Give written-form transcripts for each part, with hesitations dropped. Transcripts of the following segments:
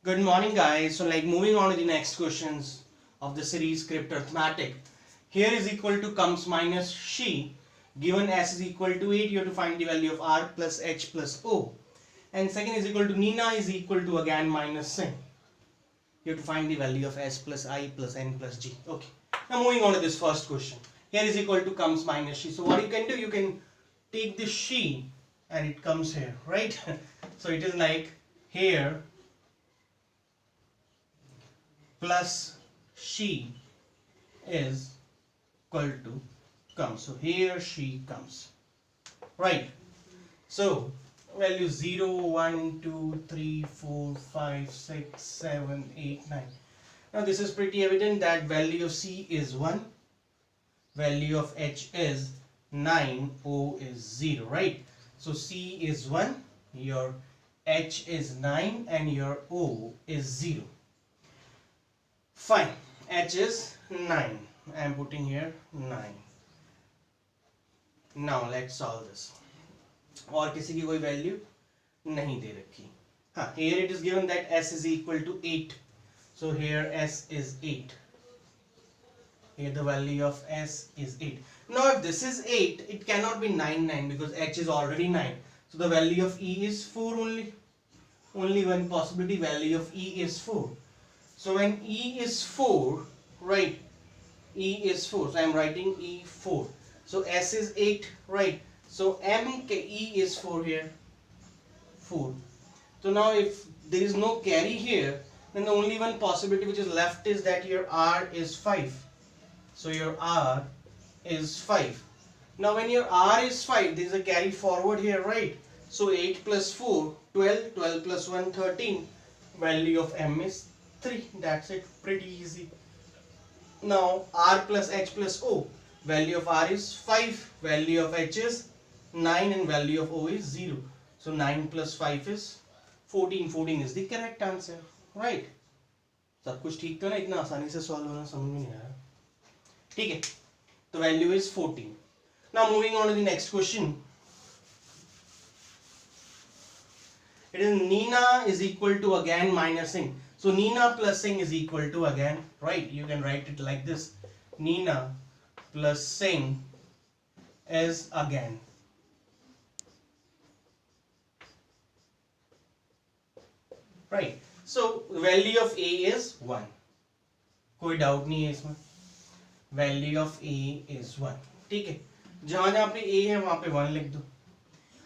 Good morning, guys. So, moving on to the next questions of the series Crypt Arithmetic. Here is equal to comes minus she. Given s is equal to 8, you have to find the value of r plus h plus o. And second is equal to Nina is equal to again minus sin. You have to find the value of s plus I plus n plus g. Okay. Now moving on to this first question. Here is equal to comes minus she. So what you can do, you can take this she and it comes here, right? So it is like here plus she is equal to comes. So here she comes, right? So value 0, 1, 2, 3, 4, 5, 6, 7, 8, 9. Now this is pretty evident that value of C is 1, value of H is 9, O is 0, right? So C is 1, your H is 9 and your O is 0. Fine, H is 9. I am putting here 9. Now let's solve this. और किसी की कोई value नहीं दे रखी. हाँ, here it is given that s is equal to 8. So here s is 8. Here the value of s is 8. Now if this is 8, it cannot be 9, 9 because h is already 9. So the value of e is 4 only. Only one possibility, value of e is 4. So when e is 4, right? E is 4. So I am writing e 4. So s is 8, right? So e is 4 here. 4. So now if there is no carry here, then the only one possibility which is left is that your r is 5. So your r is 5. Now when your r is 5, there is a carry forward here, right? So 8 plus 4, 12, 12 plus 1, 13. Value of m is 3. That's it. Pretty easy. Now r plus h plus o. Value of r is 5. Value of h is 9 and value of o is 0. So 9 plus 5 is 14. 14 is the correct answer. Right? सब कुछ ठीक तो ना, इतना आसानी से solve होना समझ में नहीं आया. ठीक है, तो value is 14. Now moving on to the next question. It is Nina is equal to again minus Singh. So Nina plus Singh is equal to again, right? You can write it like this. Nina plus Singh is again. Right. So value of A is 1. कोई doubt नहीं है इसमें. Value of A is 1. ठीक है. जहां जहां पे A है वहां पे 1 लिख दो.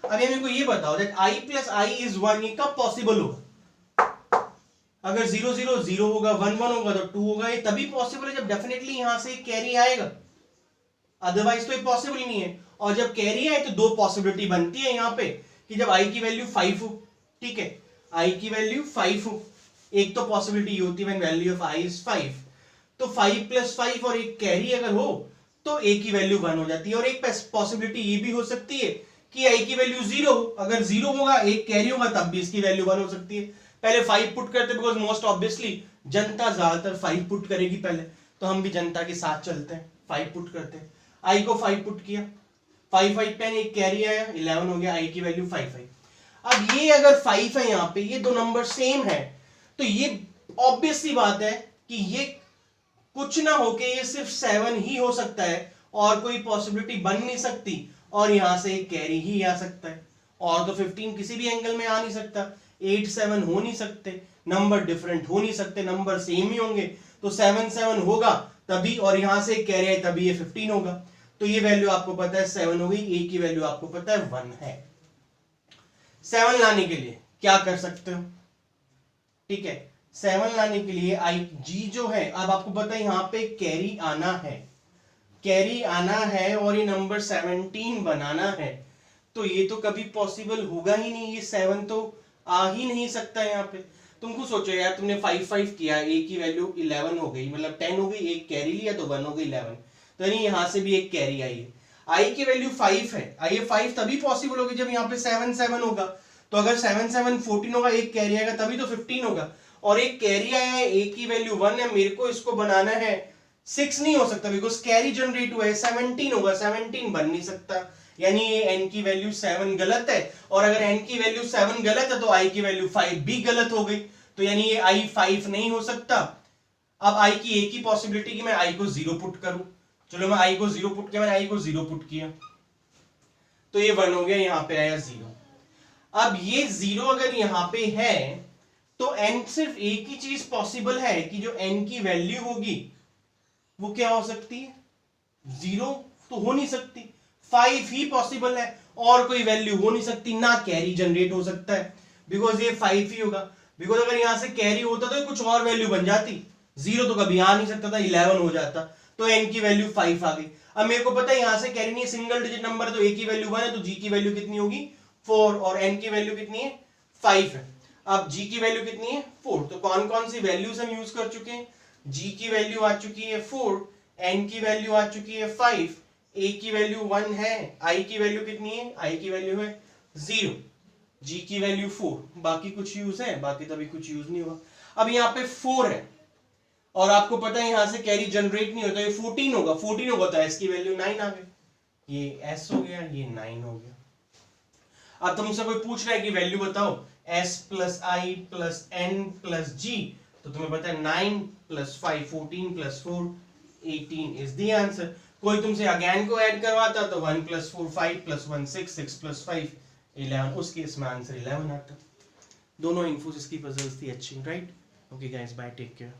अभी मेरे को ये बताओ that I plus I is 1 ये कब पॉसिबल होगा? अगर 0 0 0 होगा, 1 1 होगा तो 2 होगा. ये तभी पॉसिबल है जब डेफिनेटली यहां से कैरी आएगा. अदरवाइज तो ये पॉसिबल ही नहीं है. और जब कैरी आए तो दो पॉसिबिलिटी बनती है यहाँ पे कि जब I की वैल्यू 5 हो, ठीक है, I की वैल्यू 5 हो. एक तो पॉसिबिलिटी ये होती है when value of I is 5. तो 5 plus 5 और एक कैरी अगर हो तो A की वैल्यू 1 हो जाती है. और एक पॉसिबिलिटी ये भी हो सकती है कि I की वैल्यू 0 हो. अगर 0 होगा, एक कैरी होगा, तब भी इसकी वैल्यू 1 हो सकती है. पहले 5 पुट करते बिकॉज मोस्ट ऑब्वियसली जनता ज्यादातर 5 पुट करेगी पहले, तो हम भी जनता के साथ चलते हैं, 5 पुट करते हैं. I को 5 पुट किया, 5 5 10, एक कैरी आया, 11 हो गया. I की वैल्यू 5 5. अब ये अगर 5 है यहाँ पे, ये दो नंबर सेम है, तो ये ऑब्वियस सी बात है कि ये कुछ ना होके ये सिर्फ 7 ही हो सकता है और कोई पॉसिबिलिटी बन नहीं सकती. और यहां से एक कैरी ही आ सकता है. और तो 15 किसी भी एंगल में आ नहीं सकता. 8 7 हो नहीं सकते. नंबर डिफरेंट हो नहीं सकते. नंबर सेम ही होंगे. तो 7 7 होगा तभी, और यहां से एक कैरी है तभी ये 15 होगा. तो ये वैल्यू आपको पता है 7 हो गई. ए की वैल्यू आपको पता है 1 है. 7 लाने के लिए क्या कर सकते हो? ठीक है, 7 लाने के लिए आई जी जो है, अब आपको पता है यहां पे कैरी आना है. कैरी आना है और ये नंबर 17 बनाना है. तो ये तो कभी पॉसिबल होगा ही नहीं. ये 7 तो आ ही नहीं सकता यहाँ पे. तुम खुद सोचो यार, तुमने 5 5 किया, ए की वैल्यू 11 हो गई, मतलब 10 हो गई, एक कैरी लिया तो 1 हो गई 11. तो यानी यहां से भी एक कैरी आई है. आई की वैल्यू 5 है. ये 5 तभी पॉसिबल होगी जब यहाँ पे 7 7 होगा. तो अगर 7 7 14 होगा, एक कैरी आएगा तभी तो 15 होगा. और एक कैरी आया है, ए की वैल्यू 1 है, मेरे को इसको बनाना है 6 नहीं हो सकता बिकॉज कैरी जनरेट हुआ है. 17 होगा, 17 बन नहीं सकता. यानी ये n की वैल्यू 7 गलत है. और अगर n की वैल्यू 7 गलत है तो i की वैल्यू 5 भी गलत हो गई. तो यानी ये i 5 नहीं हो सकता। अब i की एक ही पॉसिबिलिटी कि मैं i को 0 पुट करूं। चलो मैं i को 0 पुट किया, मैंने i को 0 पुट किया तो ये 1 हो गया, यहां पे आया 0। अब ये 0 अगर यहां पे है तो n सिर्फ एक ही चीज पॉसिबल है कि जो n की वैल्यू होगी वो क्या हो सकती है, 0 तो हो नहीं सकती, 5 ही पॉसिबल है और कोई वैल्यू हो नहीं सकती, ना कैरी जनरेट हो सकता है बिकॉज ये 5 ही होगा। बिकॉज अगर यहां से कैरी होता तो कुछ और वैल्यू बन जाती, 0 तो कभी आ नहीं सकता था, 11 हो जाता, तो n की वैल्यू 5 आ गई। अब मेरे को पता है यहां से कैरी नहीं, सिंगल डिजिट नंबर तो a की वैल्यू 1 है, तो g की वैल्यू कितनी होगी 4 और n की वैल्यू कितनी है 5 है। अब g की वैल्यू कितनी है 4, तो कौन कौन सी वैल्यूज हम यूज कर चुके हैं, g की वैल्यू आ चुकी है 4, n की वैल्यू आ चुकी है 5, a की वैल्यू 1 है, i की वैल्यू कितनी है, i की वैल्यू है 0, g की वैल्यू 4, बाकी कुछ यूज है, बाकी तभी कुछ यूज नहीं हुआ। अब यहाँ पे 4 है और आपको पता है यहां से कैरी जनरेट नहीं होता, ये 14 होगा, 14 होगा तो s की वैल्यू 9 आ गई, ये s हो गया, ये 9 हो गया। अब तुमसे कोई पूछ रहा है कि वैल्यू बताओ s प्लस आई प्लस एन प्लस जी, तो तुम्हें पता है 9 plus 5 14 plus 4 18 is the answer. कोई तुमसे अगेन को ऐड करवाता तो 1 प्लस 4 5 प्लस 1 6 6 प्लस 5 11, उस केस में आंसर 11 आता। दोनों इन्फोसिस की पजल्स थी अच्छी, right. Okay guys, bye, take care.